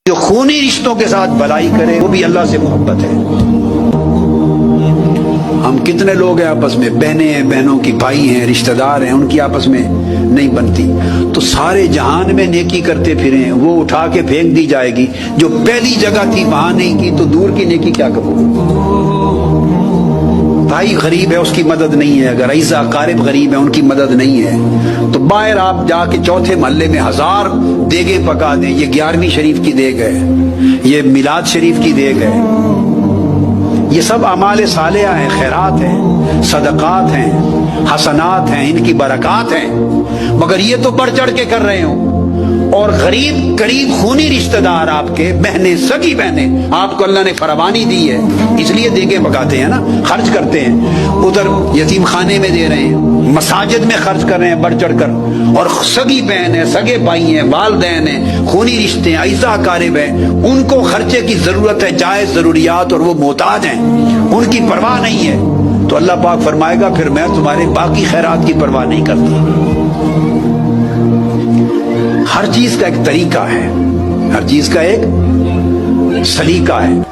جو خونی رشتوں کے ساتھ بھلائی کرے وہ بھی اللہ سے محبت ہے۔ ہم کتنے لوگ ہیں آپس میں، بہنیں ہیں، بہنوں کی بھائی ہیں، رشتہ دار ہیں، ان کی آپس میں نہیں بنتی، تو سارے جہان میں نیکی کرتے پھریں، وہ اٹھا کے پھینک دی جائے گی۔ جو پہلی جگہ تھی وہاں نہیں کی تو دور کی نیکی کیا کرو۔ بھائی غریب ہے اس کی مدد نہیں ہے، اگر عیسیٰ قارب غریب ہے ان کی مدد نہیں ہے، تو باہر آپ جا کے چوتھے محلے میں 1000 دیگیں پکا دیں۔ یہ 11ویں شریف کی دیگ ہے، یہ میلاد شریف کی دیگ ہے، یہ سب اعمال صالحہ ہیں، خیرات ہیں، صدقات ہیں، حسنات ہیں، ان کی برکات ہیں، مگر یہ تو بڑھ چڑھ کے کر رہے ہوں۔ اور غریب قریب خونی رشتہ دار آپ کے، بہنیں، سگی بہنیں، آپ کو اللہ نے فراوانی دی ہے اس لیے دیگیں پکاتے ہیں نا، خرچ کرتے ہیں، ادھر یتیم خانے میں دے رہے ہیں، مساجد میں خرچ کر رہے ہیں بڑھ چڑھ کر، اور سگی بہن ہے، سگے بھائی ہیں، والدین ہیں، خونی رشتے ہیں، عیسیٰ قارب ہیں، ان کو خرچے کی ضرورت ہے، جائز ضروریات، اور وہ محتاج ہیں، ان کی پرواہ نہیں ہے، تو اللہ پاک فرمائے گا پھر میں تمہارے باقی خیرات کی پرواہ نہیں کرتا۔ ہر چیز کا ایک طریقہ ہے، ہر چیز کا ایک سلیقہ ہے۔